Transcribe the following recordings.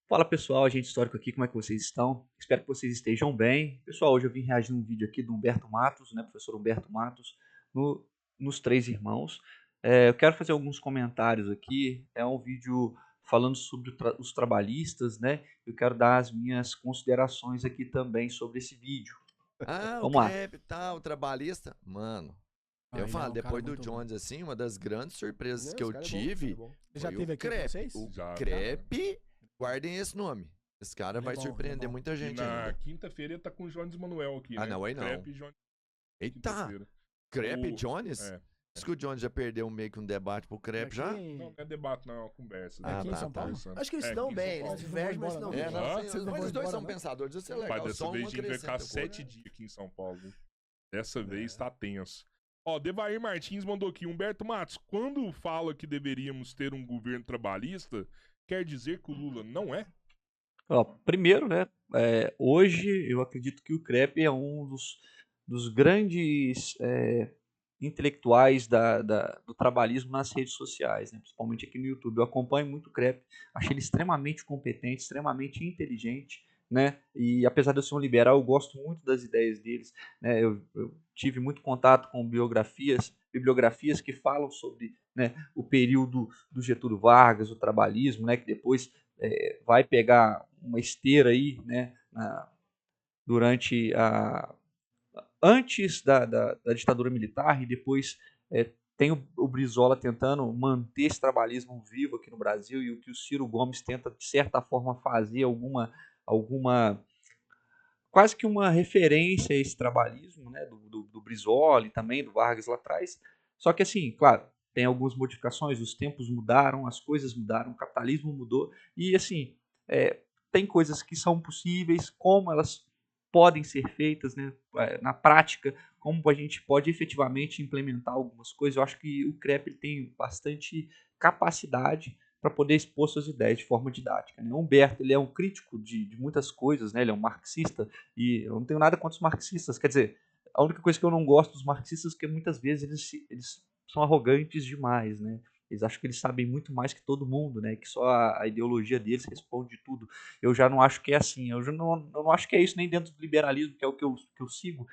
Fala pessoal, agente histórico aqui, como é que vocês estão? Espero que vocês estejam bem. Pessoal, hoje eu vim reagir num vídeo aqui do Humberto Matos, né, professor Humberto Matos, nos Três Irmãos. Eu quero fazer alguns comentários aqui, é um vídeo falando sobre os trabalhistas, né? Eu quero dar as minhas considerações aqui também sobre esse vídeo. Ah, o Vamos lá. crepe, tá, o trabalhista. Mano, eu Ele é falo, um cara depois do muito bom. Jones, assim, uma das grandes surpresas Não, que esse eu cara é bom, esse cara é tive bom. Ele já foi o teve aqui com crepe. vocês? O Já. crepe, guardem esse nome. Esse cara Ele é vai bom, ele é surpreender bom. muita E gente na ainda. quinta-feira ele tá com o Jones Manuel aqui, Ah, né? não, aí não. Crepe e Jones Eita, quinta-feira. crepe O- Jones? É. Diz que o Jones já perdeu meio que um debate pro crepe Aqui já? em- Não, não é debate, não, é uma conversa. Ah, aqui em tá, São tá. Paulo? Conversando. Acho que eles se É, dão aqui em São bem, eles Paulo. se divertem, mas se dão É, bem. não, não, Vocês não mas vão os dois embora, são não? pensadores, isso é Pai, legal. dessa Só um vez a gente vai ficar acrescenta o outro. 7 dias aqui em São Paulo. Viu? Dessa vez tá tenso. Ó, Devair Martins mandou aqui. Humberto Matos, quando fala que deveríamos ter um governo trabalhista, quer dizer que o Lula não é? Ó, primeiro, né, hoje eu acredito que o Crepe é um dos grandes intelectuais do trabalhismo nas redes sociais, né, principalmente aqui no YouTube. Eu acompanho muito o Crepe, achei ele extremamente competente, extremamente inteligente, né, e apesar de eu ser um liberal, eu gosto muito das ideias deles, né, eu tive muito contato com bibliografias que falam sobre, né, o período do Getúlio Vargas, o trabalhismo, né, que depois vai pegar uma esteira aí, né, durante antes da ditadura militar e depois tem o Brizola tentando manter esse trabalhismo vivo aqui no Brasil e o que o Ciro Gomes tenta, de certa forma, fazer alguma quase que uma referência a esse trabalhismo, né, do Brizola e também do Vargas lá atrás. Só que assim, claro, tem algumas modificações, os tempos mudaram, as coisas mudaram, o capitalismo mudou e assim, tem coisas que são possíveis, como elas podem ser feitas, né, na prática, como a gente pode efetivamente implementar algumas coisas. Eu acho que o CREP tem bastante capacidade para poder expor suas ideias de forma didática. Né? O Humberto ele é um crítico de muitas coisas, né? Ele é um marxista, e eu não tenho nada contra os marxistas. Quer dizer, a única coisa que eu não gosto dos marxistas é que muitas vezes eles são arrogantes demais, né? Eles acham que eles sabem muito mais que todo mundo, né? Que só a ideologia deles responde tudo. Eu já não acho que é assim. Eu não acho que é isso nem dentro do liberalismo, que é o que eu sigo.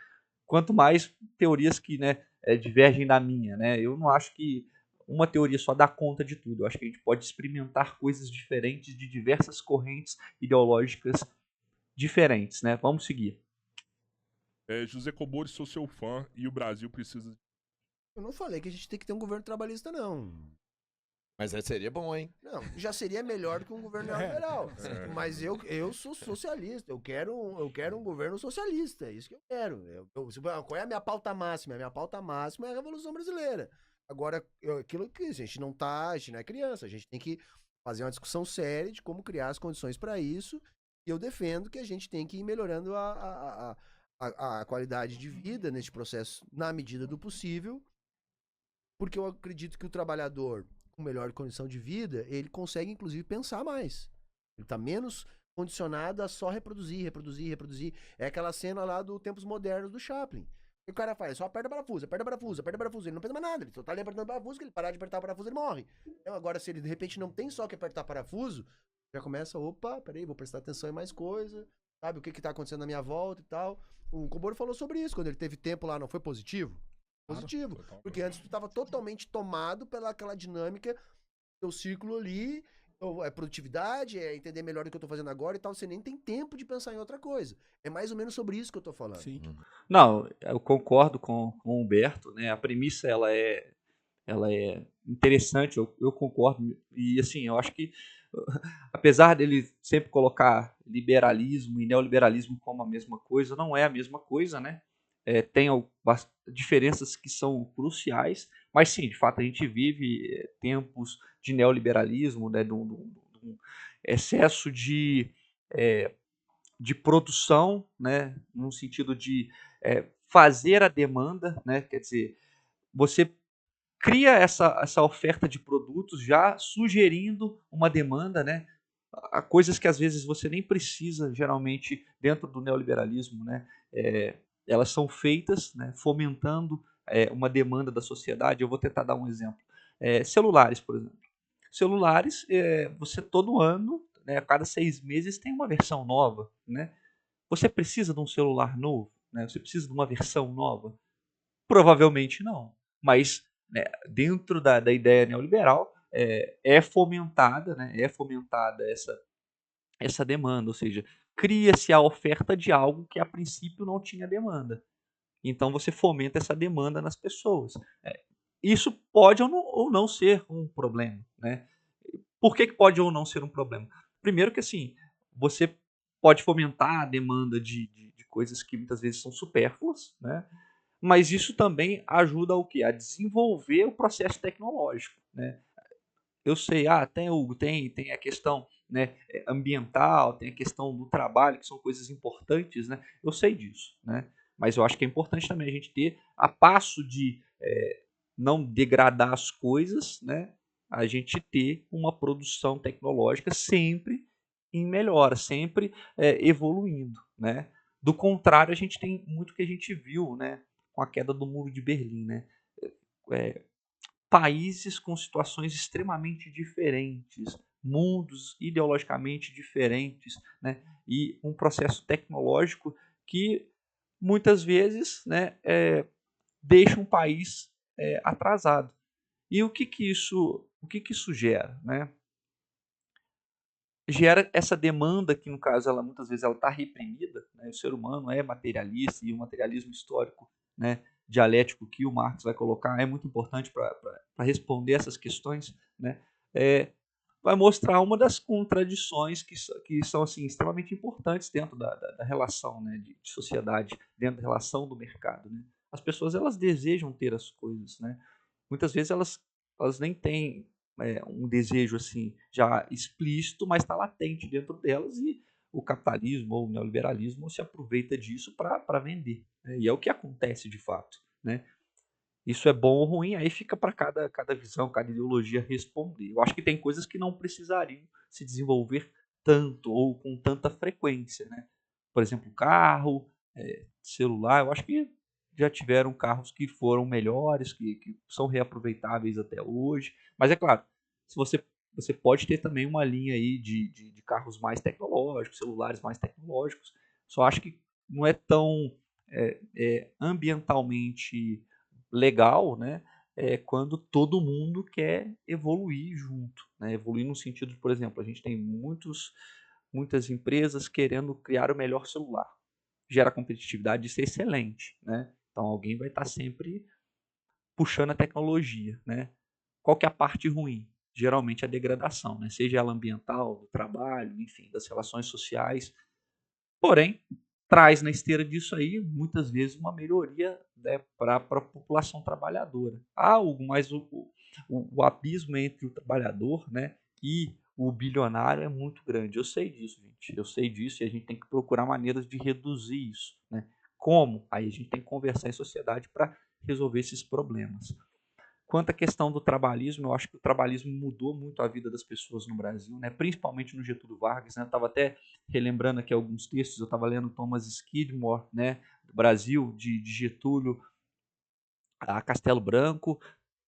Quanto mais teorias que, né, divergem da minha, né? Eu não acho que uma teoria só dá conta de tudo. Eu acho que a gente pode experimentar coisas diferentes de diversas correntes ideológicas diferentes, né? Vamos seguir. José Cobori, sou seu fã e o Brasil precisa. Eu não falei que a gente tem que ter um governo trabalhista, não. Mas aí seria bom, hein? Não, já seria melhor do que um governo neoliberal. Mas eu sou socialista, eu quero um governo socialista, é isso que eu quero. Qual é a minha pauta máxima? A minha pauta máxima é a Revolução Brasileira. Agora, aquilo que a gente a gente não é criança, a gente tem que fazer uma discussão séria de como criar as condições para isso. E eu defendo que a gente tem que ir melhorando a qualidade de vida nesse processo na medida do possível, porque eu acredito que o trabalhador com melhor condição de vida, ele consegue inclusive pensar mais. Ele tá menos condicionado a só reproduzir, reproduzir, reproduzir. É aquela cena lá do Tempos Modernos do Chaplin. O que o cara faz? Só aperta parafuso, aperta parafuso, aperta parafuso. Ele não pensa mais nada, ele só tá ali apertando parafuso, que ele parar de apertar parafuso, ele morre. Então agora, se ele de repente não tem só que apertar parafuso, já começa, opa, peraí, vou prestar atenção em mais coisa, sabe, o que que tá acontecendo na minha volta e tal. O Coboro falou sobre isso, quando ele teve tempo lá, não foi positivo? Positivo. Porque antes tu tava totalmente tomado pela aquela dinâmica, teu círculo ali, é produtividade, é entender melhor o que eu tô fazendo agora e tal, você nem tem tempo de pensar em outra coisa. É mais ou menos sobre isso que eu tô falando. Sim. Não, eu concordo com o Humberto, né? A premissa ela é interessante, eu concordo e assim, eu acho que apesar dele sempre colocar liberalismo e neoliberalismo como a mesma coisa, não é a mesma coisa, né? Tem diferenças que são cruciais, mas sim, de fato a gente vive tempos de neoliberalismo, né, de um excesso de produção, né, no sentido de fazer a demanda, né, quer dizer, você cria essa oferta de produtos já sugerindo uma demanda, né? A coisas que às vezes você nem precisa, geralmente, dentro do neoliberalismo, né? Elas são feitas, né, fomentando uma demanda da sociedade. Eu vou tentar dar um exemplo. Celulares, por exemplo. Celulares, você todo ano né, a cada 6 meses tem uma versão nova, né? Você precisa de um celular novo, né? Você precisa de uma versão nova? Provavelmente não. Mas, né, dentro da ideia neoliberal é fomentada, né, essa demanda, ou seja, cria-se a oferta de algo que a princípio não tinha demanda. Então você fomenta essa demanda nas pessoas. Isso pode ou não ser um problema, né? Por que pode ou não ser um problema? Primeiro que assim, você pode fomentar a demanda de coisas que muitas vezes são supérfluas, né? Mas isso também ajuda o quê? A desenvolver o processo tecnológico, né? Eu sei, tem a questão, né, ambiental, tem a questão do trabalho, que são coisas importantes, né? Eu sei disso, né? Mas eu acho que é importante também a gente ter, a passo de não degradar as coisas, né? A gente ter uma produção tecnológica sempre em melhora, sempre evoluindo, né? Do contrário, a gente tem muito que a gente viu, né? Com a queda do Muro de Berlim, né? É, países com situações extremamente diferentes, mundos ideologicamente diferentes, né? E um processo tecnológico que muitas vezes, né, deixa um país atrasado. E o que isso gera, né? Gera essa demanda que, no caso, ela muitas vezes ela está reprimida, né? O ser humano é materialista e o materialismo histórico, né, dialético que o Marx vai colocar é muito importante para responder essas questões, né? Vai mostrar uma das contradições que são assim, extremamente importantes dentro da relação, né, de sociedade, dentro da relação do mercado, né? As pessoas elas desejam ter as coisas, né? Muitas vezes elas nem têm um desejo assim já explícito, mas está latente dentro delas e o capitalismo ou o neoliberalismo se aproveita disso para vender, né? E é o que acontece de fato, né? Isso é bom ou ruim, aí fica para cada visão, cada ideologia responder. Eu acho que tem coisas que não precisariam se desenvolver tanto ou com tanta frequência, né? Por exemplo, carro, celular, eu acho que já tiveram carros que foram melhores, que são reaproveitáveis até hoje. Mas é claro, se você pode ter também uma linha aí de carros mais tecnológicos, celulares mais tecnológicos. Só acho que não é tão ambientalmente legal, né? Quando todo mundo quer evoluir junto, né? Evoluir no sentido de, por exemplo, a gente tem muitas empresas querendo criar o melhor celular. Gera competitividade, isso é excelente, né? Então alguém vai estar sempre puxando a tecnologia, né? Qual que é a parte ruim? Geralmente a degradação, né? Seja ela ambiental, do trabalho, enfim, das relações sociais. Porém, traz na esteira disso aí, muitas vezes, uma melhoria, né, para a população trabalhadora. Mas o abismo entre o trabalhador, né, e o bilionário é muito grande. Eu sei disso, gente. Eu sei disso e a gente tem que procurar maneiras de reduzir isso, né? Como? Aí a gente tem que conversar em sociedade para resolver esses problemas. Quanto à questão do trabalhismo, eu acho que o trabalhismo mudou muito a vida das pessoas no Brasil, né? Principalmente no Getúlio Vargas, né? Eu estava até relembrando aqui alguns textos, eu estava lendo Thomas Skidmore, né? Do Brasil, de Getúlio a Castelo Branco,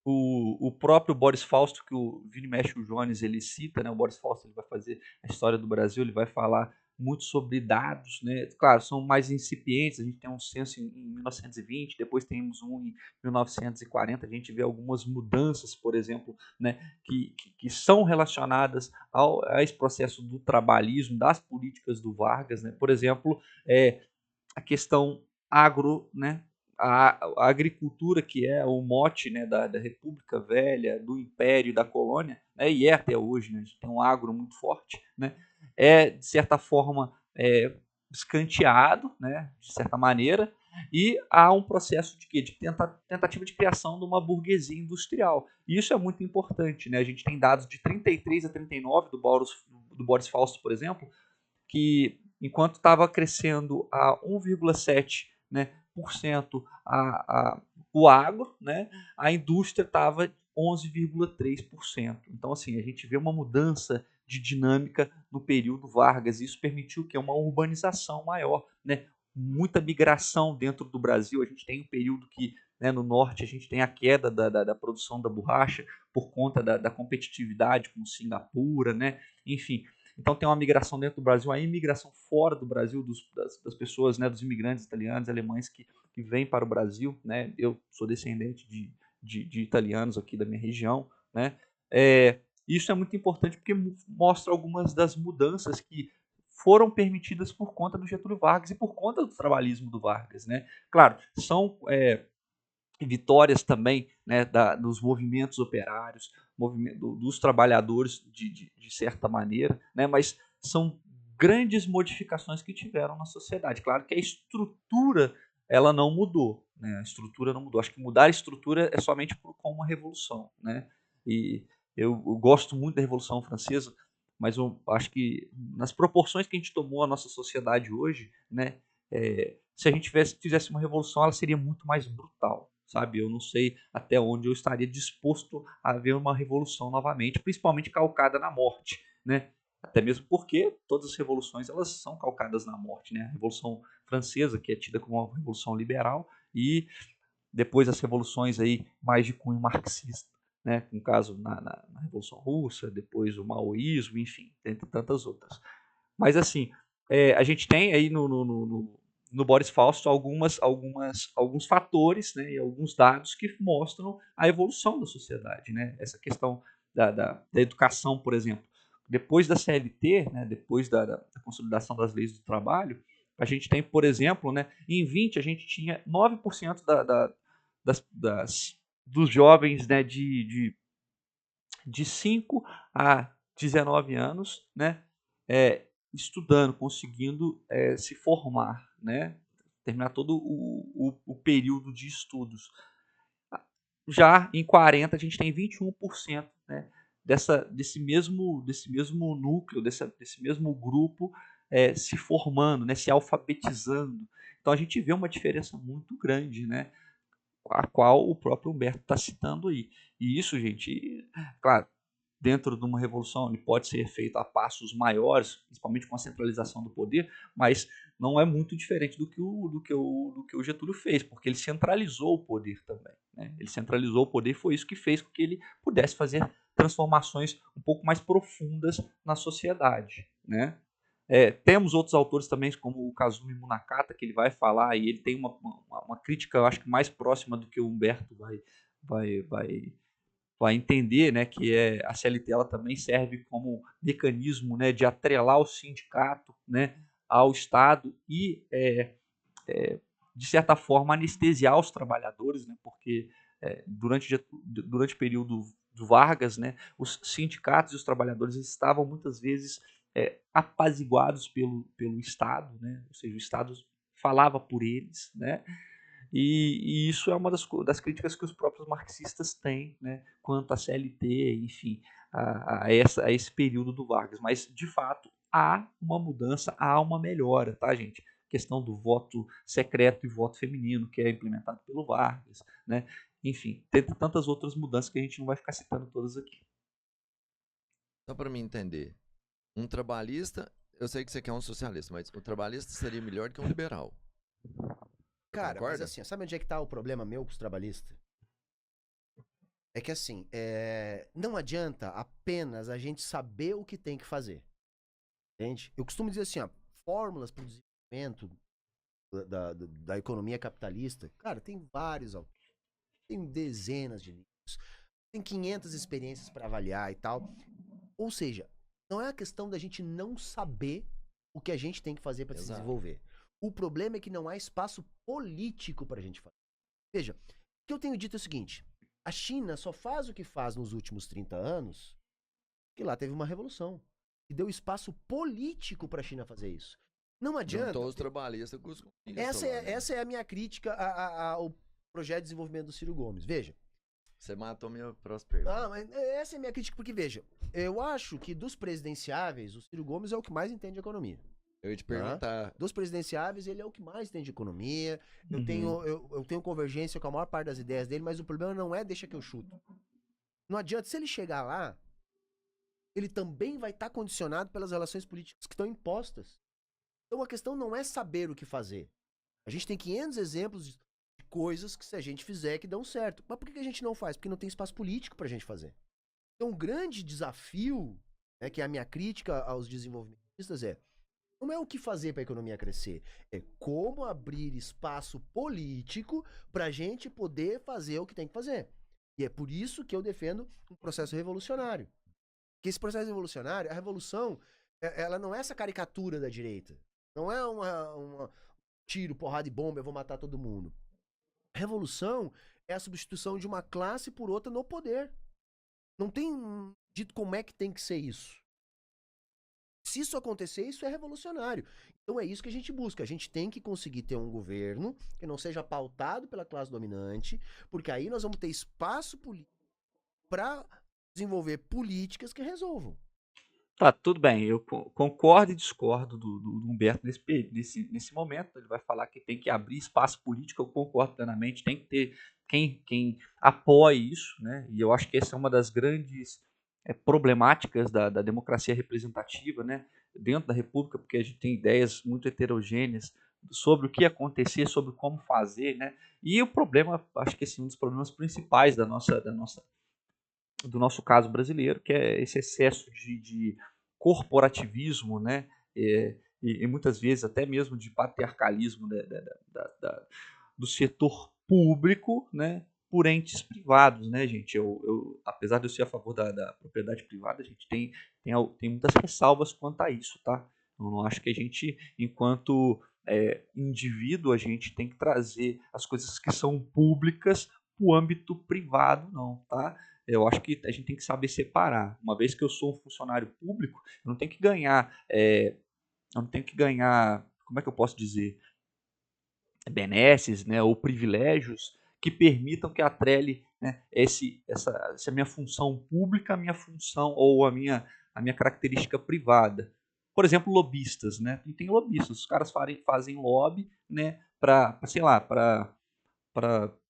o próprio Boris Fausto, que o Vini Mexe o Jones ele cita, né? O Boris Fausto ele vai fazer a história do Brasil, ele vai falar muito sobre dados, né? Claro, são mais incipientes, a gente tem um censo em 1920, depois temos um em 1940, a gente vê algumas mudanças, por exemplo, né? Que são relacionadas a esse processo do trabalhismo, das políticas do Vargas, né? Por exemplo, a questão agro, né? A agricultura, que é o mote, né, da República Velha, do Império, da colônia, né, e é até hoje, né, a gente tem um agro muito forte, né, de certa forma, escanteado, né, de certa maneira, e há um processo de quê? De tentativa de criação de uma burguesia industrial. E isso é muito importante, né? A gente tem dados de 33 a 39 do Boris Fausto, por exemplo, que enquanto estava crescendo a 1,7%, né, o agro, né, a indústria estava 11,3%. Então, assim, a gente vê uma mudança de dinâmica no período Vargas. Isso permitiu que uma urbanização maior, né, muita migração dentro do Brasil. A gente tem um período que, né, no norte, a gente tem a queda da produção da borracha por conta da competitividade com Singapura, né, enfim. Então tem uma migração dentro do Brasil, a imigração fora do Brasil das pessoas, né, dos imigrantes italianos, alemães que vêm para o Brasil, né? Eu sou descendente de italianos aqui da minha região, né? Isso é muito importante porque mostra algumas das mudanças que foram permitidas por conta do Getúlio Vargas e por conta do trabalhismo do Vargas, né? Claro, são vitórias também, né, dos movimentos operários, dos trabalhadores de certa maneira, né, mas são grandes modificações que tiveram na sociedade. Claro que a estrutura ela não mudou, né? A estrutura não mudou. Acho que mudar a estrutura é somente com uma revolução, né? E eu gosto muito da Revolução Francesa, mas eu acho que nas proporções que a gente tomou a nossa sociedade hoje, né, se a gente fizesse uma revolução, ela seria muito mais brutal, sabe? Eu não sei até onde eu estaria disposto a ver uma revolução novamente, principalmente calcada na morte, né? Até mesmo porque todas as revoluções elas são calcadas na morte, né? A Revolução Francesa, que é tida como uma revolução liberal, e depois as revoluções aí mais de cunho marxista, né? No caso na Revolução Russa, depois o maoísmo, enfim, entre tantas outras. Mas assim, a gente tem aí no Boris Fausto alguns fatores, né, e alguns dados que mostram a evolução da sociedade, né? Essa questão da educação, por exemplo. Depois da CLT, né, depois da consolidação das leis do trabalho, a gente tem, por exemplo, né, em 20 a gente tinha 9% dos jovens, né, de 5 a 19 anos, né, estudando, conseguindo se formar, né, terminar todo o período de estudos. Já em 40 a gente tem 21%, né, desse mesmo núcleo, desse mesmo grupo se formando, né, se alfabetizando. Então a gente vê uma diferença muito grande, né, a qual o próprio Humberto está citando aí. E isso, gente, claro, dentro de uma revolução ele pode ser feito a passos maiores, principalmente com a centralização do poder, mas não é muito diferente do que o Getúlio fez, porque ele centralizou o poder também, né? Ele centralizou o poder e foi isso que fez com que ele pudesse fazer transformações um pouco mais profundas na sociedade, né? Temos outros autores também, como o Kazumi Munakata, que ele vai falar, e ele tem uma crítica, eu acho que mais próxima do que o Humberto vai entender, né, que a CLT ela também serve como mecanismo, né, de atrelar o sindicato, né, ao Estado e, de certa forma, anestesiar os trabalhadores, né, porque durante o período do Vargas, né, os sindicatos e os trabalhadores estavam muitas vezes apaziguados pelo Estado, né, ou seja, o Estado falava por eles, né, e isso é uma das críticas que os próprios marxistas têm, né, quanto à CLT, enfim, a esse período do Vargas. Mas, de fato, há uma mudança, há uma melhora, tá, gente? A questão do voto secreto e voto feminino, que é implementado pelo Vargas, né? Enfim, tem tantas outras mudanças que a gente não vai ficar citando todas aqui. Só para mim entender, um trabalhista, eu sei que você quer um socialista, mas o trabalhista seria melhor que um liberal. Cara, concorda? mas assim, sabe onde é que tá o problema meu com os trabalhistas? É que assim, não adianta apenas a gente saber o que tem que fazer. Entende? Eu costumo dizer assim, ó, fórmulas para o desenvolvimento da economia capitalista, cara, tem vários autores, tem dezenas de livros, tem 500 experiências para avaliar e tal. Ou seja, não é a questão da gente não saber o que a gente tem que fazer para se desenvolver. O problema é que não há espaço político para a gente fazer. Veja, o que eu tenho dito é o seguinte, a China só faz o que faz nos últimos 30 anos, que lá teve uma revolução, que deu espaço político para a China fazer isso. Não adianta... Juntou os trabalhistas com os comunistas. Essa é a minha crítica ao projeto de desenvolvimento do Ciro Gomes. Veja. Você matou minha próxima pergunta. Mas essa é a minha crítica, porque veja, eu acho que dos presidenciáveis, o Ciro Gomes é o que mais entende de economia. Eu ia te perguntar. Dos presidenciáveis, ele é o que mais entende de economia. Eu tenho convergência com a maior parte das ideias dele, mas o problema não é deixa que eu chuto. Não adianta, se ele chegar lá, ele também vai estar condicionado pelas relações políticas que estão impostas. Então a questão não é saber o que fazer. A gente tem 500 exemplos de coisas que se a gente fizer que dão certo. Mas por que a gente não faz? Porque não tem espaço político pra gente fazer. Então o grande desafio, que a minha crítica aos desenvolvimentistas não é o que fazer para a economia crescer, é como abrir espaço político para a gente poder fazer o que tem que fazer. E é por isso que eu defendo um processo revolucionário. Que esse processo revolucionário, a revolução, ela não é essa caricatura da direita. Não é uma tiro, porrada e bomba, eu vou matar todo mundo. A revolução é a substituição de uma classe por outra no poder. Não tem dito como é que tem que ser isso. Se isso acontecer, isso é revolucionário. Então é isso que a gente busca. A gente tem que conseguir ter um governo que não seja pautado pela classe dominante, porque aí nós vamos ter espaço político para desenvolver políticas que resolvam. Tá, tudo bem. Eu concordo e discordo do Humberto nesse momento. Ele vai falar que tem que abrir espaço político. Eu concordo plenamente. Tem que ter quem apoie isso, né? E eu acho que essa é uma das grandes problemáticas da democracia representativa, né? Dentro da República, porque a gente tem ideias muito heterogêneas sobre o que acontecer, sobre como fazer, né? E o problema, acho que esse é um dos problemas principais do nosso caso brasileiro, que é esse excesso de corporativismo, né? E muitas vezes até mesmo de patriarcalismo do setor público, né? Por entes privados, né, gente? Apesar de eu ser a favor da propriedade privada, a gente tem muitas ressalvas quanto a isso, tá? Eu não acho que a gente, enquanto indivíduo, a gente tem que trazer as coisas que são públicas para o âmbito privado, não, tá? Eu acho que a gente tem que saber separar. Uma vez que eu sou um funcionário público, eu não tenho que ganhar, como é que eu posso dizer, benesses, né, ou privilégios que permitam que atrele, né, essa minha função pública, a minha função ou a minha característica privada. Por exemplo, lobistas, né? E tem lobistas, os caras fazem lobby, né, para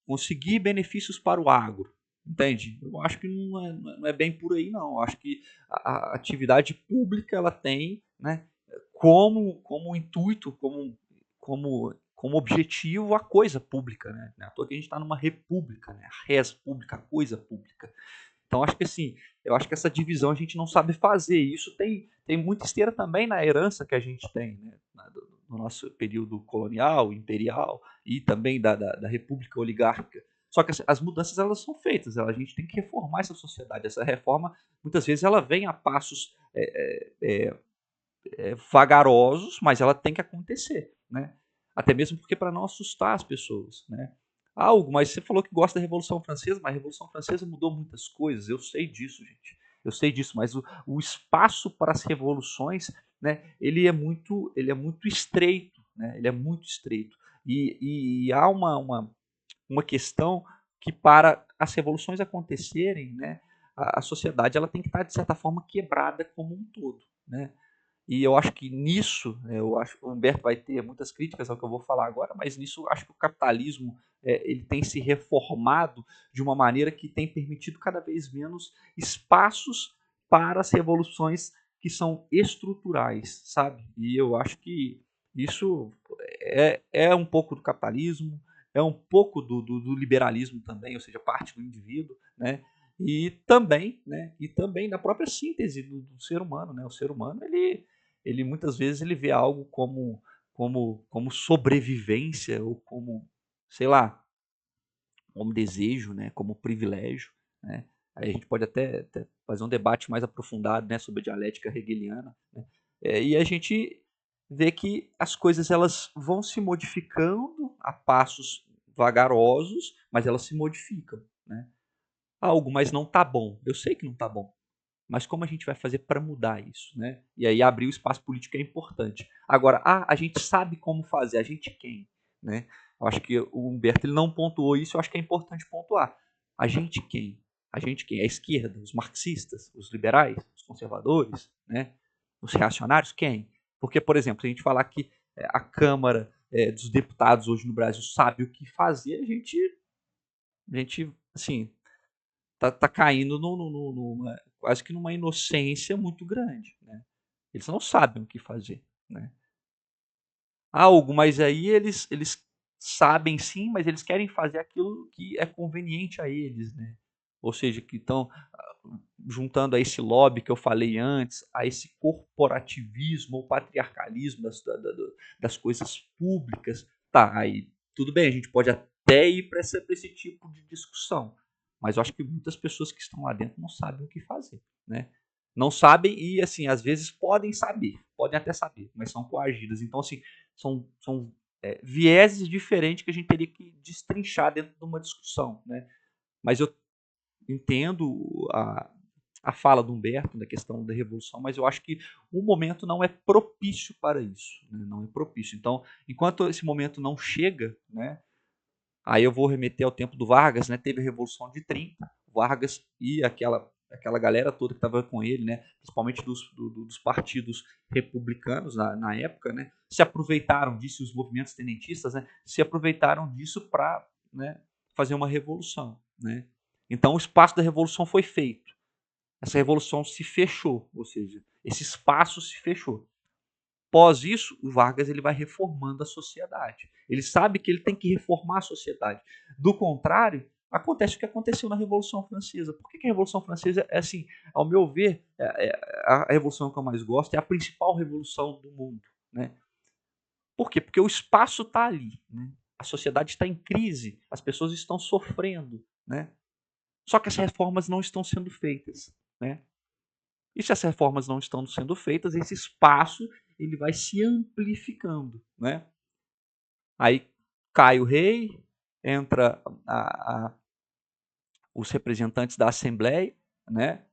conseguir benefícios para o agro. Entende? Eu acho que não é bem por aí, não. Eu acho que a atividade pública ela tem, né, como intuito, como objetivo a coisa pública, né? Não é à toa que a gente está numa república, né? A res pública, a coisa pública. Então, acho que assim, eu acho que essa divisão a gente não sabe fazer. Isso tem muita esteira também na herança que a gente tem, né? No nosso período colonial, imperial e também da república oligárquica. Só que as mudanças elas são feitas, a gente tem que reformar essa sociedade. Essa reforma, muitas vezes, ela vem a passos vagarosos, mas ela tem que acontecer, né? Até mesmo porque para não assustar as pessoas, né? Hugo, mas você falou que gosta da Revolução Francesa, mas a Revolução Francesa mudou muitas coisas, eu sei disso, gente. Eu sei disso, mas o espaço para as revoluções, né, ele é muito estreito, né? Ele é muito estreito. E há uma questão que para as revoluções acontecerem, né, a sociedade ela tem que estar, de certa forma, quebrada como um todo, né? E eu acho que nisso, eu acho que o Humberto vai ter muitas críticas ao que eu vou falar agora, mas nisso eu acho que o capitalismo ele tem se reformado de uma maneira que tem permitido cada vez menos espaços para as revoluções que são estruturais, sabe? E eu acho que isso é um pouco do capitalismo, é um pouco do liberalismo também, ou seja, parte do indivíduo, né? E também da própria síntese do ser humano, né? O ser humano ele muitas vezes ele vê algo como sobrevivência ou como, sei lá, como desejo, né? Como privilégio, né? Aí a gente pode até fazer um debate mais aprofundado, né? Sobre a dialética hegeliana, né? E a gente vê que as coisas elas vão se modificando a passos vagarosos, mas elas se modificam, né? Algo, mas não tá bom. Eu sei que não tá bom. Mas como a gente vai fazer para mudar isso, né? E aí abrir o espaço político é importante. Agora, a gente sabe como fazer, a gente quem, né? Eu acho que o Humberto ele não pontuou isso, eu acho que é importante pontuar. A gente quem? A gente quem? A esquerda, os marxistas, os liberais, os conservadores, né? Os reacionários, quem? Porque, por exemplo, se a gente falar que a Câmara dos Deputados hoje no Brasil sabe o que fazer, a gente assim, tá caindo quase que numa inocência muito grande, né? Eles não sabem o que fazer, né? Algo, mas aí eles sabem sim, mas eles querem fazer aquilo que é conveniente a eles, né? Ou seja, que estão juntando a esse lobby que eu falei antes, a esse corporativismo ou patriarcalismo das coisas públicas, tá, aí tudo bem, a gente pode até ir para esse tipo de discussão, mas eu acho que muitas pessoas que estão lá dentro não sabem o que fazer, né? Não sabem e, assim, às vezes podem saber, podem até saber, mas são coagidas. Então, assim, são vieses diferentes que a gente teria que destrinchar dentro de uma discussão, né? Mas eu entendo a fala do Humberto da questão da revolução, mas eu acho que o momento não é propício para isso, né? Não é propício. Então, enquanto esse momento não chega, né? Aí eu vou remeter ao tempo do Vargas, né? Teve a Revolução de 30, Vargas e aquela galera toda que estava com ele, né? Principalmente dos partidos republicanos na época, né? Se aproveitaram disso, os movimentos tenentistas, né? Se aproveitaram disso para, né, fazer uma revolução, né? Então o espaço da revolução foi feito. Essa revolução se fechou, ou seja, esse espaço se fechou. Após isso, o Vargas ele vai reformando a sociedade. Ele sabe que ele tem que reformar a sociedade. Do contrário, acontece o que aconteceu na Revolução Francesa. Por que a Revolução Francesa é assim, ao meu ver, a revolução que eu mais gosto é a principal revolução do mundo, né? Por quê? Porque o espaço está ali, né? A sociedade está em crise, as pessoas estão sofrendo, né? Só que as reformas não estão sendo feitas, né? E se as reformas não estão sendo feitas, esse espaço ele vai se amplificando, né? Aí cai o rei, entra os representantes da Assembleia, né?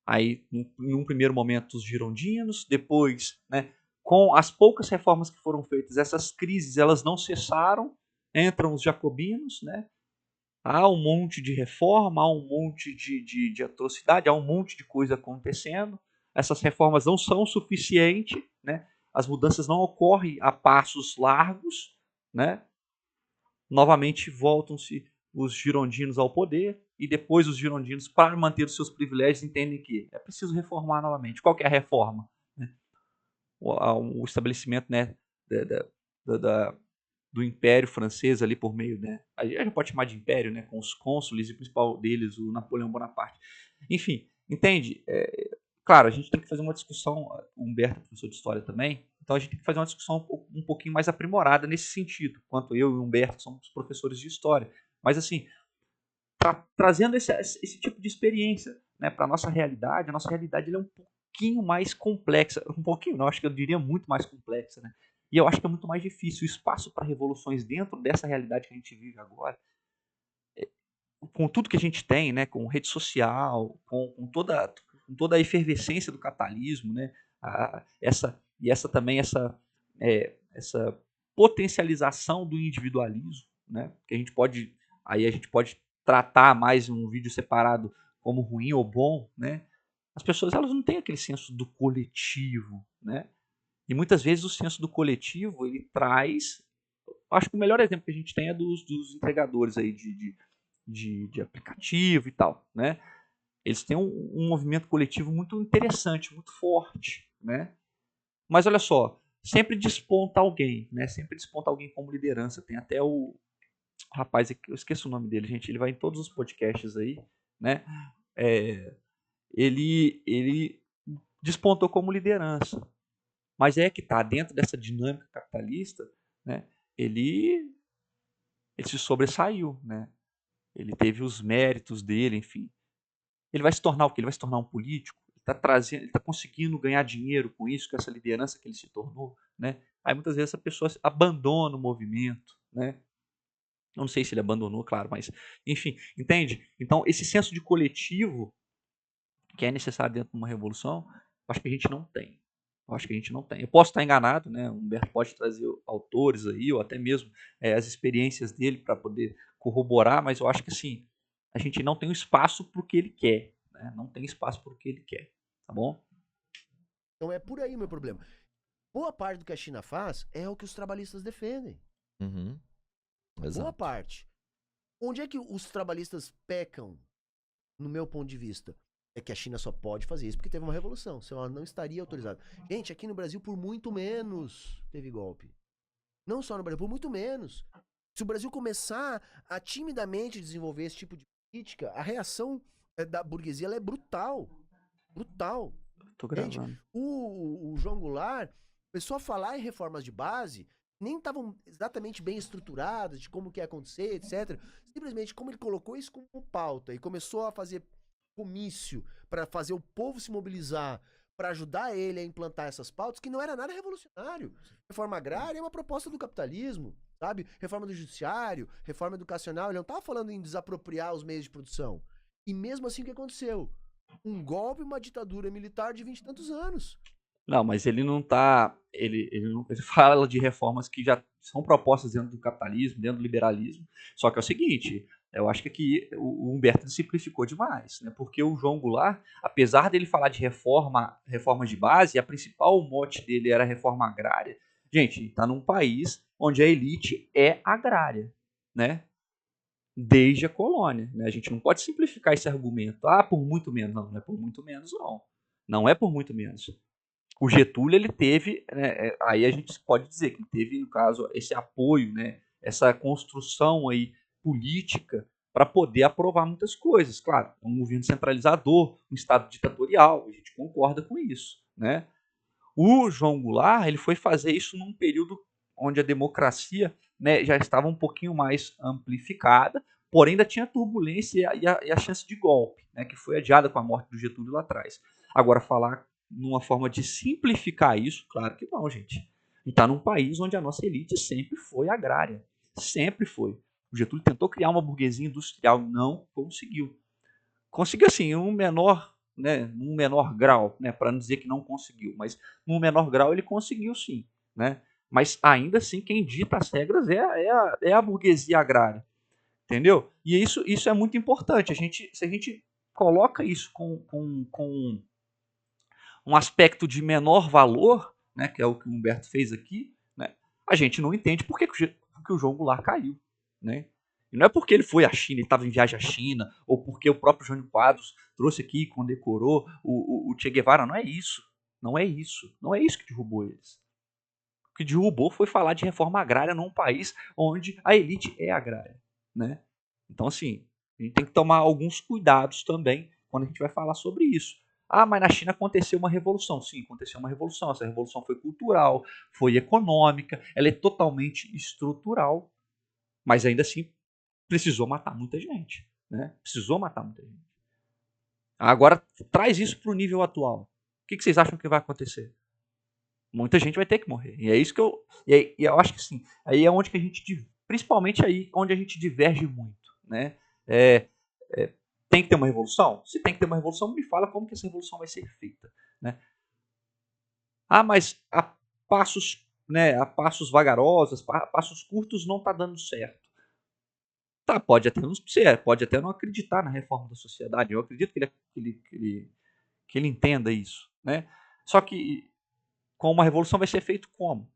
Aí, num primeiro momento, os girondinos, depois, né, com as poucas reformas que foram feitas, essas crises elas não cessaram, entram os jacobinos, né? Há um monte de reforma, há um monte de atrocidade, há um monte de coisa acontecendo. Essas reformas não são suficientes, né? As mudanças não ocorrem a passos largos, né? Novamente voltam-se os girondinos ao poder e depois os girondinos, para manter os seus privilégios, entendem que é preciso reformar novamente. Qual que é a reforma? Né? O estabelecimento, né, do Império Francês ali por meio, né? A gente pode chamar de Império, né? Com os cônsules e o principal deles, o Napoleão Bonaparte. Enfim, entende? Claro, a gente tem que fazer uma discussão, o Humberto é professor de História também, então a gente tem que fazer uma discussão um pouquinho mais aprimorada nesse sentido, quanto eu e o Humberto somos professores de História. Mas assim, trazendo esse tipo de experiência, né, para a nossa realidade ele é um pouquinho mais complexa, um pouquinho não, acho que eu diria muito mais complexa, né? E eu acho que é muito mais difícil. O espaço para revoluções dentro dessa realidade que a gente vive agora, com tudo que a gente tem, né, com rede social, com toda a efervescência do capitalismo, né, essa também essa potencialização do individualismo, né, que a gente pode tratar mais em um vídeo separado como ruim ou bom, né? As pessoas elas não têm aquele senso do coletivo, né? E muitas vezes o senso do coletivo ele traz, acho que o melhor exemplo que a gente tem é dos entregadores aí de aplicativo e tal, né? Eles têm um movimento coletivo muito interessante, muito forte, né? Mas olha só, sempre desponta alguém, né? Sempre desponta alguém como liderança. Tem até o rapaz, eu esqueço o nome dele, gente. Ele vai em todos os podcasts aí, né? Ele despontou como liderança. Mas é que tá dentro dessa dinâmica capitalista, né? Ele se sobressaiu, né? Ele teve os méritos dele, enfim. Ele vai se tornar o quê? Ele vai se tornar um político? Ele está conseguindo ganhar dinheiro com isso, com essa liderança que ele se tornou, né? Aí muitas vezes essa pessoa abandona o movimento, né? Eu não sei se ele abandonou, claro, mas enfim, entende? Então esse senso de coletivo que é necessário dentro de uma revolução, acho que a gente não tem. Eu posso estar enganado, né? O Humberto pode trazer autores aí, ou até mesmo as experiências dele para poder corroborar, mas eu acho que assim, a gente não tem um espaço para o que ele quer, né? Não tem espaço para o que ele quer, tá bom? Então é por aí o meu problema. Boa parte do que a China faz é o que os trabalhistas defendem. Uhum. Exato. Boa parte. Onde é que os trabalhistas pecam, no meu ponto de vista? É que a China só pode fazer isso porque teve uma revolução, senão ela não estaria autorizada. Gente, aqui no Brasil, por muito menos teve golpe. Não só no Brasil, por muito menos. Se o Brasil começar a timidamente desenvolver esse tipo de política, a reação da burguesia, ela é brutal. Brutal. Tô Entende? gravando. O João Goulart começou a falar em reformas de base, nem estavam exatamente bem estruturadas de como que ia acontecer, etc. Simplesmente como ele colocou isso como pauta e começou a fazer comício para fazer o povo se mobilizar, para ajudar ele a implantar essas pautas, que não era nada revolucionário. Reforma agrária é uma proposta do capitalismo, sabe? Reforma do judiciário, reforma educacional, ele não estava falando em desapropriar os meios de produção. E mesmo assim o que aconteceu? Um golpe, uma ditadura militar de 20 e tantos anos. Não, mas ele não tá. Ele fala de reformas que já são propostas dentro do capitalismo, dentro do liberalismo. Só que é o seguinte, eu acho que aqui o Humberto simplificou demais, né? Porque o João Goulart, apesar dele falar de reformas de base, a principal mote dele era a reforma agrária. Gente, está num país onde a elite é agrária, né? Desde a colônia, né? A gente não pode simplificar esse argumento. Ah, por muito menos. Não, não é por muito menos, não. Não é por muito menos. O Getúlio, ele teve, né, aí a gente pode dizer que ele teve, no caso, esse apoio, né, essa construção aí política para poder aprovar muitas coisas. Claro, um governo centralizador, um Estado ditatorial, a gente concorda com isso, né? O João Goulart, ele foi fazer isso num período onde a democracia, né, já estava um pouquinho mais amplificada, porém ainda tinha turbulência e a chance de golpe, né, que foi adiada com a morte do Getúlio lá atrás. Agora, falar numa forma de simplificar isso, claro que não, gente. A gente está num país onde a nossa elite sempre foi agrária. Sempre foi. O Getúlio tentou criar uma burguesia industrial, não conseguiu. Conseguiu, assim, um menor, né, num menor grau, né, para não dizer que não conseguiu, mas num menor grau ele conseguiu sim, né? Mas ainda assim quem dita as regras é a burguesia agrária, entendeu? E isso é muito importante. Se a gente coloca isso com um aspecto de menor valor, né, que é o que o Humberto fez aqui, né, a gente não entende por que o João Goulart caiu, né? E não é porque ele foi à China, ele estava em viagem à China, ou porque o próprio Jânio Quadros trouxe aqui e condecorou o Che Guevara. Não é isso. Não é isso. Não é isso que derrubou eles. O que derrubou foi falar de reforma agrária num país onde a elite é agrária, né? Então, assim, a gente tem que tomar alguns cuidados também quando a gente vai falar sobre isso. Ah, mas na China aconteceu uma revolução. Sim, aconteceu uma revolução. Essa revolução foi cultural, foi econômica, ela é totalmente estrutural, mas ainda assim precisou matar muita gente, né? Precisou matar muita gente. Agora, traz isso para o nível atual. O que vocês acham que vai acontecer? Muita gente vai ter que morrer. E é isso que e eu acho que sim. Aí é onde que a gente, principalmente aí, onde a gente diverge muito, né? Tem que ter uma revolução? Se tem que ter uma revolução, me fala como que essa revolução vai ser feita, né? Ah, mas a passos, né? A passos vagarosos, a passos curtos, não está dando certo. Tá, pode até não ser, pode até não acreditar na reforma da sociedade. Eu acredito que ele entenda isso, né? Só que com uma revolução vai ser feito como?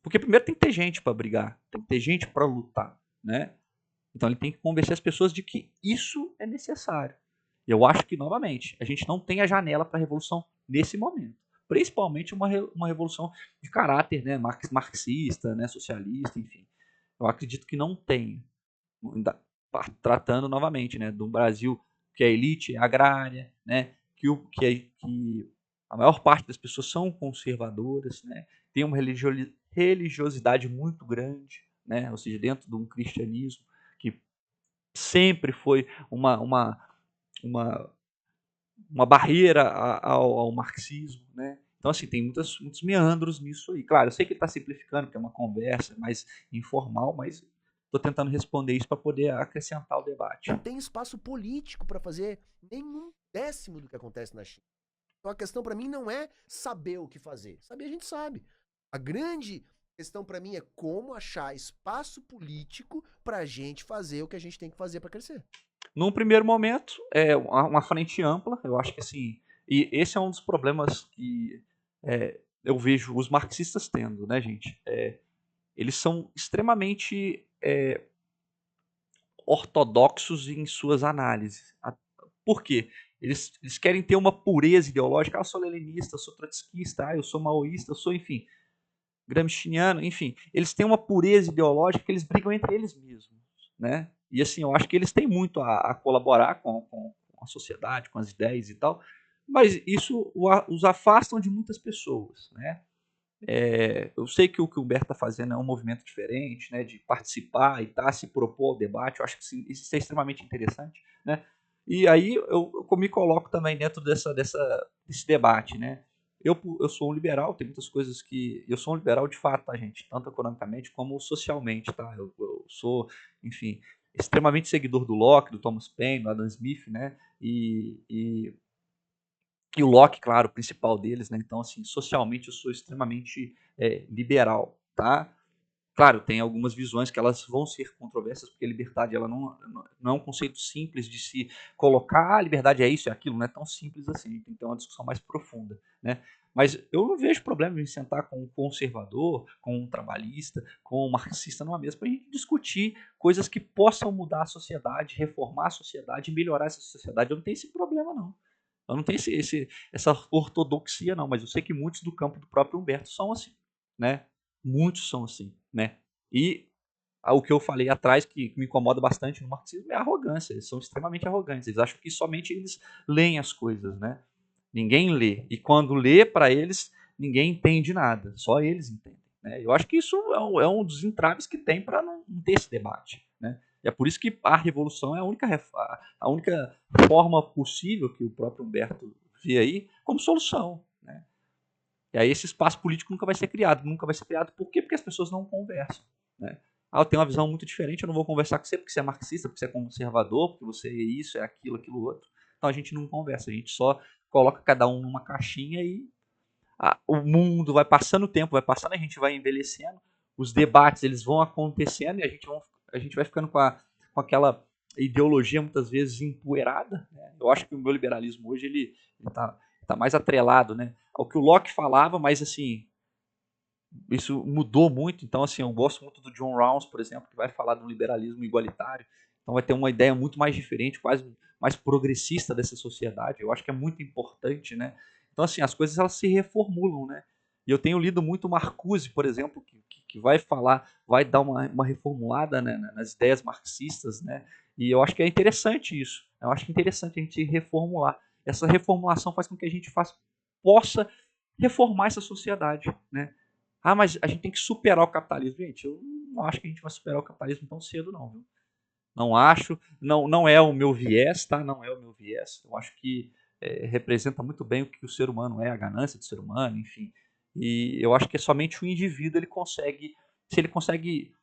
Porque primeiro tem que ter gente para brigar, tem que ter gente para lutar, né? Então ele tem que convencer as pessoas de que isso é necessário. E eu acho que, novamente, a gente não tem a janela para a revolução nesse momento. Principalmente uma revolução de caráter, né, marxista, né, socialista, enfim. Eu acredito que não tem. Tratando novamente, né, do Brasil que a elite é agrária, né, que a maior parte das pessoas são conservadoras, né, tem uma religiosidade muito grande, né, ou seja, dentro de um cristianismo que sempre foi uma barreira ao marxismo, né? Então, assim, tem muitos meandros nisso aí. Claro, eu sei que ele está simplificando, que é uma conversa mais informal, mas estou tentando responder isso para poder acrescentar o debate. Não tem espaço político para fazer nenhum décimo do que acontece na China. Então a questão para mim não é saber o que fazer. Saber a gente sabe. A grande questão para mim é como achar espaço político para a gente fazer o que a gente tem que fazer para crescer. Num primeiro momento, é uma frente ampla, eu acho que assim, e esse é um dos problemas que eu vejo os marxistas tendo, né, gente? Eles são extremamente ortodoxos em suas análises. Por quê? Eles querem ter uma pureza ideológica. Eu sou leninista, eu sou trotskista, eu sou maoísta, eu sou, enfim, gramsciano, enfim. Eles têm uma pureza ideológica que eles brigam entre eles mesmos, né? E assim, eu acho que eles têm muito a colaborar com a sociedade, com as ideias e tal, mas isso os afastam de muitas pessoas, né? Eu sei que o que o Humberto está fazendo é um movimento diferente, né, de participar e se propor ao debate. Eu acho que isso é extremamente interessante, né? E aí eu me coloco também dentro desse debate, né? Eu sou um liberal, tem muitas coisas que... Eu sou um liberal de fato, tá, gente? Tanto economicamente como socialmente, tá? Eu sou, enfim, extremamente seguidor do Locke, do Thomas Paine, do Adam Smith, né? E o Locke, claro, o principal deles, né? Então, assim, socialmente eu sou extremamente liberal, tá? Claro, tem algumas visões que elas vão ser controversas, porque a liberdade ela não é um conceito simples de se colocar, a liberdade é isso e aquilo, não é tão simples assim, tem que ter uma discussão mais profunda, né? Mas eu não vejo problema em sentar com um conservador, com um trabalhista, com um marxista numa mesa para a gente discutir coisas que possam mudar a sociedade, reformar a sociedade, melhorar essa sociedade. Eu não tenho esse problema, não. Eu não tenho essa ortodoxia, não, mas eu sei que muitos do campo do próprio Humberto são assim, né? Muitos são assim, né? E o que eu falei atrás, que me incomoda bastante no marxismo, é a arrogância. Eles são extremamente arrogantes. Eles acham que somente eles leem as coisas, né? Ninguém lê. E quando lê, para eles, ninguém entende nada. Só eles entendem. Né? Eu acho que isso é um dos entraves que tem para não ter esse debate, né? E é por isso que a revolução é a única forma possível que o próprio Humberto vê aí como solução, né? E aí esse espaço político nunca vai ser criado. Nunca vai ser criado por quê? Porque as pessoas não conversam, né? Eu tenho uma visão muito diferente, eu não vou conversar com você porque você é marxista, porque você é conservador, porque você é isso, é aquilo, aquilo outro. Então a gente não conversa, a gente só coloca cada um numa caixinha e o mundo vai passando o tempo, vai passando, a gente vai envelhecendo, os debates eles vão acontecendo e a gente vai ficando com aquela ideologia muitas vezes empoeirada, né? Eu acho que o meu liberalismo hoje ele tá mais atrelado, né, ao que o Locke falava, mas assim, isso mudou muito. Então assim, eu gosto muito do John Rawls, por exemplo, que vai falar do liberalismo igualitário. Então vai ter uma ideia muito mais diferente, quase mais progressista dessa sociedade. Eu acho que é muito importante, né? Então assim, as coisas elas se reformulam, né? E eu tenho lido muito Marcuse, por exemplo, que vai falar, vai dar uma reformulada, né, nas ideias marxistas, né? E eu acho que é interessante isso. Eu acho que é interessante a gente reformular. Essa reformulação faz com que a gente possa reformar essa sociedade, né? Mas a gente tem que superar o capitalismo. Gente, eu não acho que a gente vai superar o capitalismo tão cedo, não, viu? Não acho, não é o meu viés, tá? Não é o meu viés. Eu acho que representa muito bem o que o ser humano é, a ganância do ser humano, enfim. E eu acho que é somente o indivíduo se ele consegue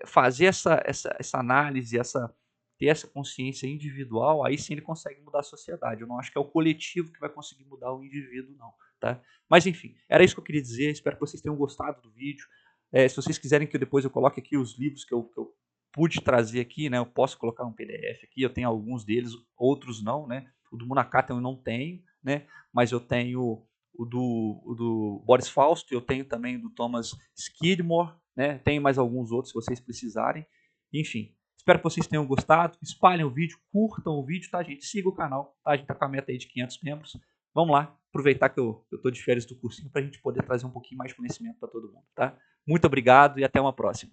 fazer essa análise, ter essa consciência individual, aí sim ele consegue mudar a sociedade. Eu não acho que é o coletivo que vai conseguir mudar o indivíduo, não, tá? Mas enfim, era isso que eu queria dizer. Espero que vocês tenham gostado do vídeo. Se vocês quiserem que depois eu coloque aqui os livros que eu pude trazer aqui, né? Eu posso colocar um PDF aqui, eu tenho alguns deles, outros não, né? O do Munakata eu não tenho, né? Mas eu tenho o do Boris Fausto, eu tenho também o do Thomas Skidmore, né? Tenho mais alguns outros se vocês precisarem. Enfim, espero que vocês tenham gostado. Espalhem o vídeo, curtam o vídeo, tá, gente? Siga o canal, tá? A gente tá com a meta aí de 500 membros. Vamos lá, aproveitar que eu tô de férias do cursinho para a gente poder trazer um pouquinho mais de conhecimento para todo mundo, tá? Muito obrigado e até uma próxima.